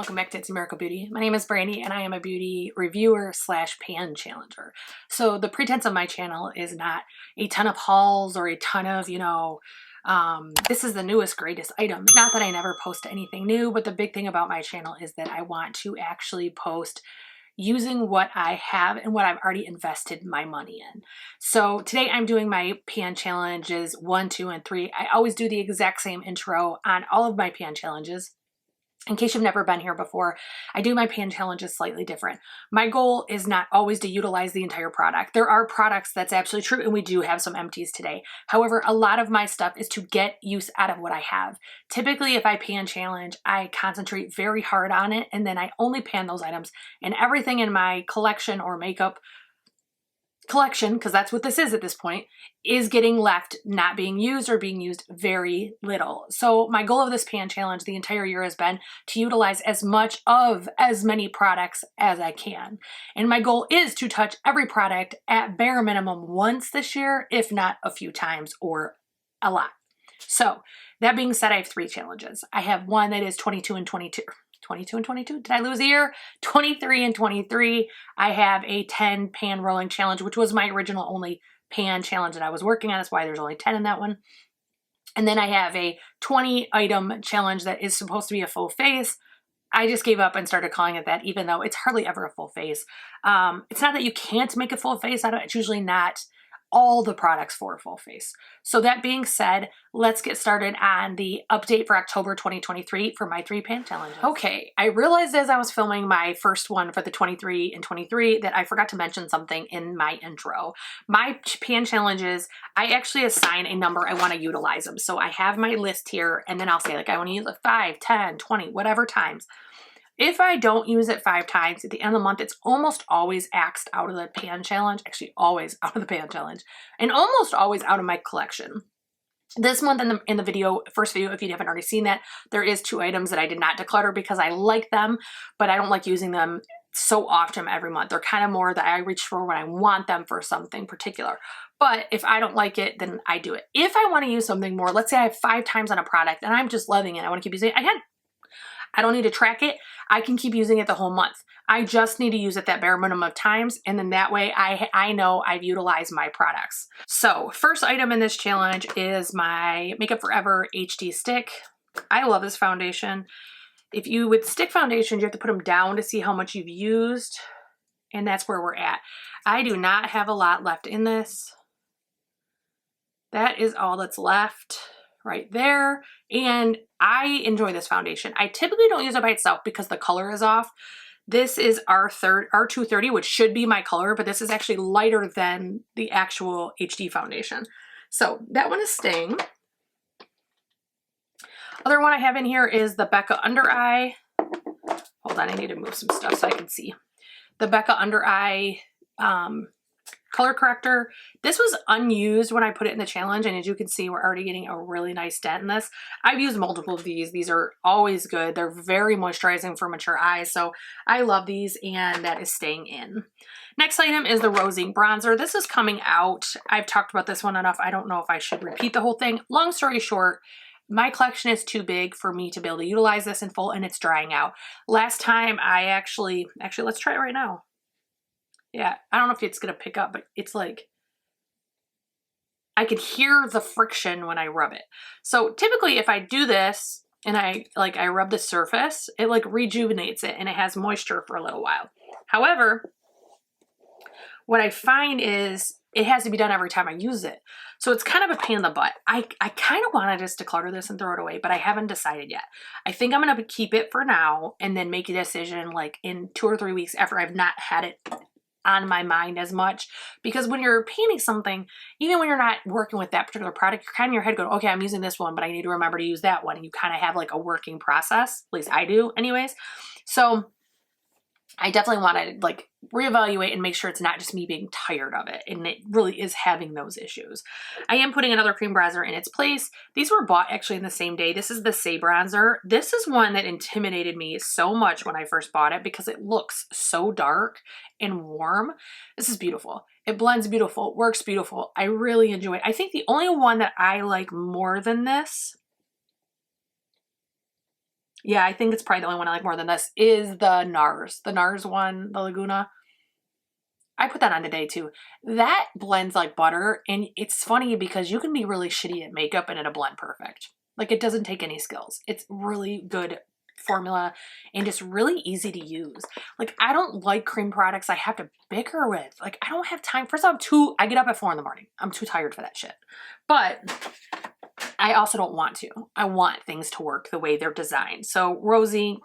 welcome back to It's Miracle Beauty. My name is Brandy and I am a beauty reviewer slash pan challenger. So the pretense of my channel is not a ton of hauls or a ton of, this is the newest, greatest item. Not that I never post anything new, but the big thing about my channel is that I want to actually post using what I have and what I've already invested my money in. So today I'm doing my pan challenges 1, 2, and 3. I always do the exact same intro on all of my pan challenges. In case you've never been here before, I do my pan challenges slightly different. My goal is not always to utilize the entire product. There are products that's absolutely true, and we do have some empties today. However, a lot of my stuff is to get use out of what I have. Typically, if I pan challenge, I concentrate very hard on it, and then I only pan those items, and everything in my collection or makeup collection, because that's what this is at this point, is getting left not being used or being used very little. So my goal of this pan challenge the entire year has been to utilize as much of as many products as I can. And my goal is to touch every product at bare minimum once this year, if not a few times or a lot. So that being said, I have 3 challenges. I have one that is 22 and 22. 22 and 22? Did I lose a year? 23 and 23. I have a 10 pan rolling challenge, which was my original only pan challenge that I was working on. That's why there's only 10 in that one. And then I have a 20 item challenge that is supposed to be a full face. I just gave up and started calling it that, even though it's hardly ever a full face. It's not that you can't make a full face out of it. It's usually not all the products for a full face. So that being said, let's get started on the update for October 2023 for my 3 pan challenges. Okay, I realized as I was filming my first one for the 23 and 23 that I forgot to mention something in my intro. My pan challenges, I actually assign a number I want to utilize them. So I have my list here, and then I'll say like I want to use it 5, 10, 20, whatever times. If I don't use it 5 times at the end of the month, it's almost always axed out of the pan challenge, actually always out of the pan challenge, and almost always out of my collection. This month in the video, first video, if you haven't already seen that, there is 2 items that I did not declutter because I like them, but I don't like using them so often every month. They're kind of more that I reach for when I want them for something particular. But if I don't like it, then I do it. If I want to use something more, let's say I have 5 times on a product and I'm just loving it, I want to keep using it, I don't need to track it. I can keep using it the whole month. I just need to use it that bare minimum of times, and then that way I know I've utilized my products. So first item in this challenge is my Makeup Forever HD stick. I love this foundation. If you with stick foundations, you have to put them down to see how much you've used, and that's where we're at. I do not have a lot left in this. That is all that's left right there. And I enjoy this foundation. I typically don't use it by itself because the color is off. This is R230, which should be my color, but this is actually lighter than the actual HD foundation. So that one is staying. Other one I have in here is the Becca Under Eye. Hold on, I need to move some stuff so I can see. The Becca Under Eye color corrector. This was unused when I put it in the challenge, and as you can see, we're already getting a really nice dent in this. I've used multiple of these. These are always good. They're very moisturizing for mature eyes, so I love these, and that is staying in. Next item is the Rose Ink Bronzer. This is coming out. I've talked about this one enough. I don't know if I should repeat the whole thing. Long story short, my collection is too big for me to be able to utilize this in full, and it's drying out. Last time I actually, let's try it right now. Yeah, I don't know if it's going to pick up, but it's like, I can hear the friction when I rub it. So typically if I do this and I rub the surface, it like rejuvenates it and it has moisture for a little while. However, what I find is it has to be done every time I use it. So it's kind of a pain in the butt. I kind of want to just declutter this and throw it away, but I haven't decided yet. I think I'm going to keep it for now and then make a decision like in 2 or 3 weeks after I've not had it on my mind as much, because when you're painting something, even when you're not working with that particular product, you're kind of in your head going, okay, I'm using this one, but I need to remember to use that one. And you kind of have like a working process. At least I do anyways. So I definitely want to like reevaluate and make sure it's not just me being tired of it and it really is having those issues. I am putting another cream bronzer in its place. These were bought actually in the same day. This is the Say Bronzer. This is one that intimidated me so much when I first bought it because it looks so dark and warm. This is beautiful. It blends beautiful, works beautiful. I really enjoy it. I think the only one that I like more than this Yeah, I think it's probably the only one I like more than this is the NARS. The NARS one, the Laguna. I put that on today too. That blends like butter, and it's funny because you can be really shitty at makeup and it'll blend perfect. Like it doesn't take any skills. It's really good formula and just really easy to use. Like I don't like cream products I have to bicker with. Like I don't have time. First of all, I get up at 4 in the morning. I'm too tired for that shit. But I also don't want to. I want things to work the way they're designed. So Rose Inc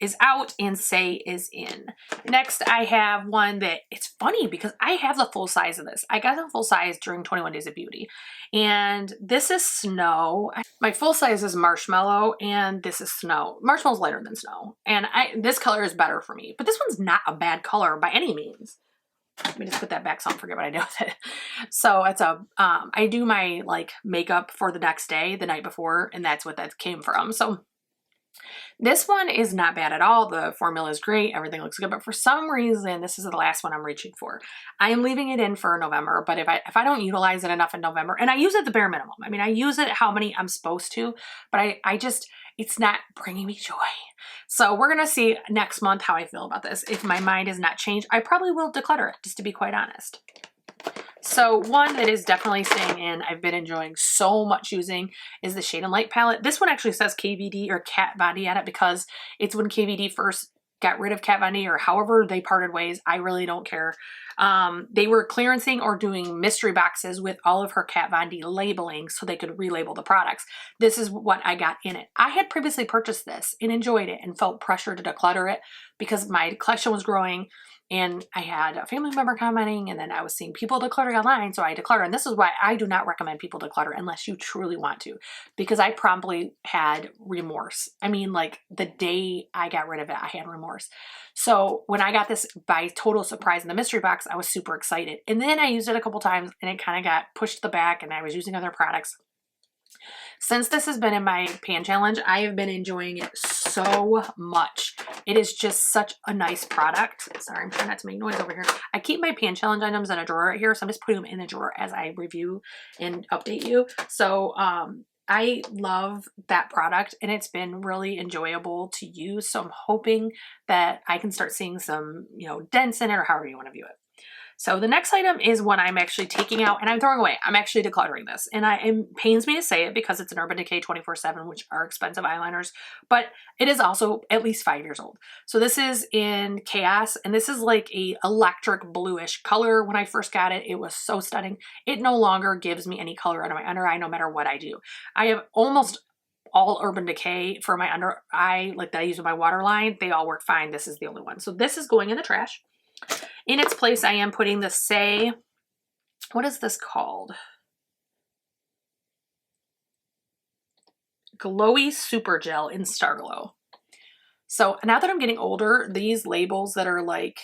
is out and Say is in. Next, I have one that it's funny because I have the full size of this. I got the full size during 21 Days of Beauty. And this is Snow. My full size is Marshmallow and this is Snow. Marshmallow's lighter than Snow. And this color is better for me. But this one's not a bad color by any means. Let me just put that back so I don't forget what I did with it. So it's I do my like makeup for the next day, the night before, and that's what that came from. So this one is not bad at all. The formula is great. Everything looks good. But for some reason, this is the last one I'm reaching for. I am leaving it in for November. But if I don't utilize it enough in November, and I use it the bare minimum. I mean, I use it how many I'm supposed to. But I just, it's not bringing me joy. So we're going to see next month how I feel about this. If my mind is not changed, I probably will declutter it, just to be quite honest. So one that is definitely staying in, I've been enjoying so much using, is the Shade and Light palette. This one actually says KVD or Kat Von D on it because it's when KVD first got rid of Kat Von D or however they parted ways. I really don't care. They were clearancing or doing mystery boxes with all of her Kat Von D labeling so they could relabel the products. This is what I got in it. I had previously purchased this and enjoyed it and felt pressure to declutter it because my collection was growing. And I had a family member commenting, and then I was seeing people decluttering online, so I declutter. And this is why I do not recommend people declutter unless you truly want to, because I promptly had remorse. I mean, like the day I got rid of it, I had remorse. So when I got this by total surprise in the mystery box, I was super excited. And then I used it a couple times, and it kind of got pushed to the back, and I was using other products. Since this has been in my pan challenge, I have been enjoying it so much. It is just such a nice product. Sorry, I'm trying not to make noise over here. I keep my pan challenge items in a drawer right here, so I'm just putting them in the drawer as I review and update you. So I love that product and it's been really enjoyable to use. So I'm hoping that I can start seeing some, you know, dents in it or however you want to view it. So the next item is one I'm actually taking out and I'm throwing away. I'm actually decluttering this. And it pains me to say it because it's an Urban Decay 24/7, which are expensive eyeliners, but it is also at least 5 years old. So this is in Chaos, and this is like a electric bluish color. When I first got it, it was so stunning. It no longer gives me any color under my under eye, no matter what I do. I have almost all Urban Decay for my under eye, like that I use with my waterline. They all work fine. This is the only one. So this is going in the trash. In its place, I am putting the Say, what is this called? Glowy Super Gel in Starglow. So now that I'm getting older, these labels that are like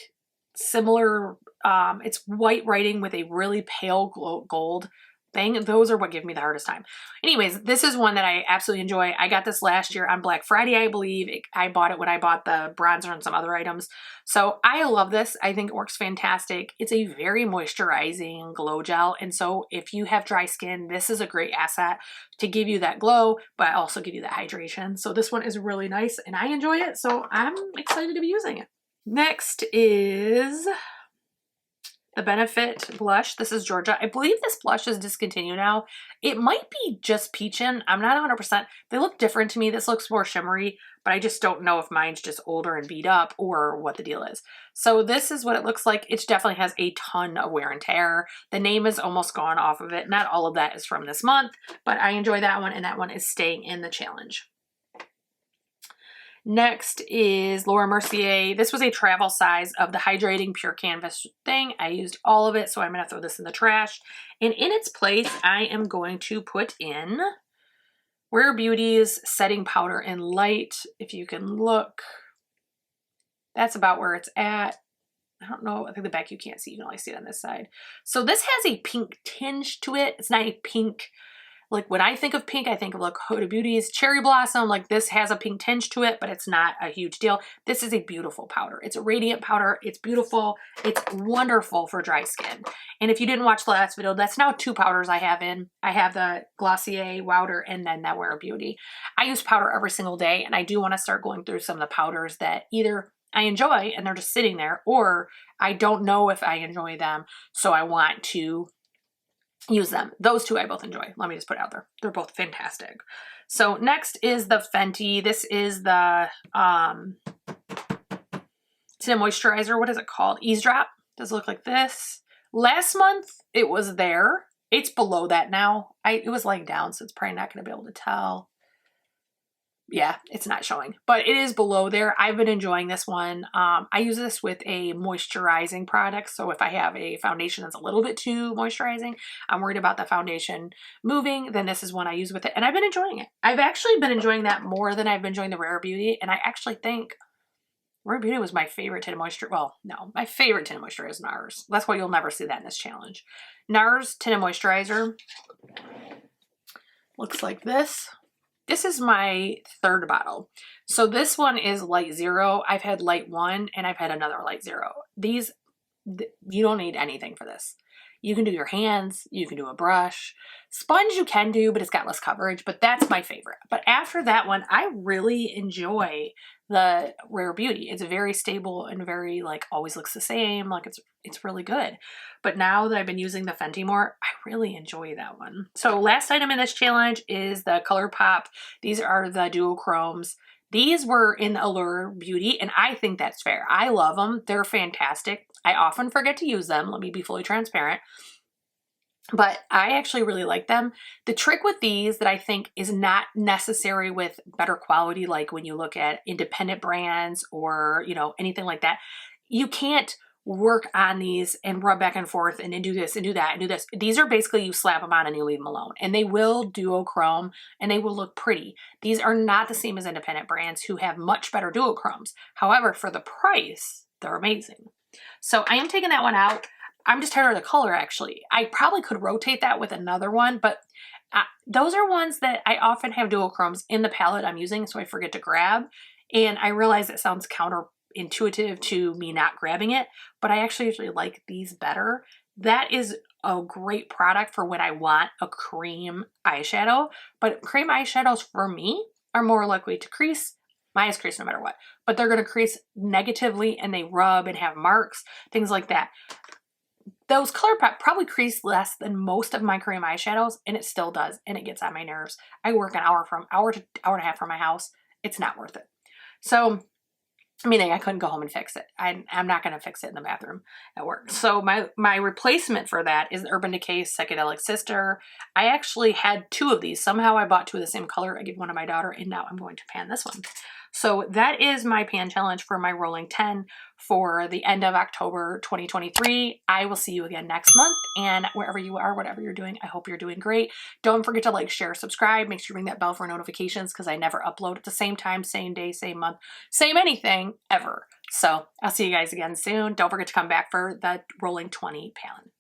similar, it's white writing with a really pale gold thing, those are what give me the hardest time. Anyways, this is one that I absolutely enjoy. I got this last year on Black Friday, I believe. I bought it when I bought the bronzer and some other items. So I love this. I think it works fantastic. It's a very moisturizing glow gel. And so if you have dry skin, this is a great asset to give you that glow, but also give you that hydration. So this one is really nice and I enjoy it. So I'm excited to be using it. Next is the Benefit blush. This is Georgia. I believe this blush is discontinued now. It might be just peachin'. I'm not 100%. They look different to me. This looks more shimmery, but I just don't know if mine's just older and beat up or what the deal is. So this is what it looks like. It definitely has a ton of wear and tear. The name is almost gone off of it. Not all of that is from this month, but I enjoy that one, and that one is staying in the challenge. Next is Laura Mercier. This was a travel size of the Hydrating Pure Canvas thing. I used all of it, so I'm going to throw this in the trash. And in its place, I am going to put in Rare Beauty's Setting Powder in Light. If you can look, that's about where it's at. I don't know. I think the back you can't see. You can only see it on this side. So this has a pink tinge to it. It's not a pink Like when I think of pink, I think of like Huda Beauty's Cherry Blossom. Like this has a pink tinge to it, but it's not a huge deal. This is a beautiful powder. It's a radiant powder. It's beautiful. It's wonderful for dry skin. And if you didn't watch the last video, that's now 2 powders I have in. I have the Glossier Powder and then that Wear Beauty. I use powder every single day, and I do want to start going through some of the powders that either I enjoy and they're just sitting there, or I don't know if I enjoy them, so I want to use them. Those 2 I both enjoy. Let me just put it out there. They're both fantastic. So next is the Fenty. This is the it's a moisturizer. What is it called? Ease Drop. Does it look like this? Last month it was there. It's below that now. It was laying down, so it's probably not going to be able to tell. Yeah, it's not showing, but it is below there. I've been enjoying this one. I use this with a moisturizing product. So if I have a foundation that's a little bit too moisturizing, I'm worried about the foundation moving, then this is one I use with it. And I've been enjoying it. I've actually been enjoying that more than I've been enjoying the Rare Beauty. And I actually think Rare Beauty was my favorite tinted moisturizer. Well, no, my favorite tinted moisturizer is NARS. That's why you'll never see that in this challenge. NARS tinted moisturizer looks like this. This is my 3rd bottle. So this one is light 0. I've had light 1 and I've had another light 0. These, you don't need anything for this. You can do your hands, you can do a brush. Sponge you can do, but it's got less coverage, but that's my favorite. But after that one, I really enjoy the Rare Beauty. It's very stable and very like always looks the same. Like it's really good. But now that I've been using the Fenty more, I really enjoy that one. So last item in this challenge is the ColourPop. These are the duochromes. These were in Allure Beauty, and I think that's fair. I love them. They're fantastic. I often forget to use them. Let me be fully transparent. But I actually really like them. The trick with these that I think is not necessary with better quality, like when you look at independent brands or, you know, anything like that, you can't work on these and rub back and forth and then do this and do that and do this. These are basically you slap them on and you leave them alone, and they will duochrome and they will look pretty. These are not the same as independent brands who have much better duochromes. However, for the price, they're amazing. So I am taking that one out. I'm just tired of the color, actually. I probably could rotate that with another one, but those are ones that I often have duochromes in the palette I'm using, so I forget to grab. And I realize it sounds counterintuitive to me not grabbing it, but I actually usually like these better. That is a great product for when I want a cream eyeshadow, but cream eyeshadows for me are more likely to crease. My eyes crease no matter what, but they're going to crease negatively and they rub and have marks, things like that. Those ColourPop probably crease less than most of my cream eyeshadows, and it still does, and it gets on my nerves. I work an hour to hour and a half from my house. It's not worth it. So, meaning I couldn't go home and fix it. I'm not going to fix it in the bathroom at work. So my replacement for that is the Urban Decay Psychedelic Sister. I actually had 2 of these. Somehow I bought 2 of the same color. I gave one to my daughter, and now I'm going to pan this one. So that is my pan challenge for my rolling 10 for the end of October 2023. I will see you again next month, and wherever you are, whatever you're doing, I hope you're doing great. Don't forget to like, share, subscribe. Make sure you ring that bell for notifications because I never upload at the same time, same day, same month, same anything ever. So I'll see you guys again soon. Don't forget to come back for the rolling 20 pan.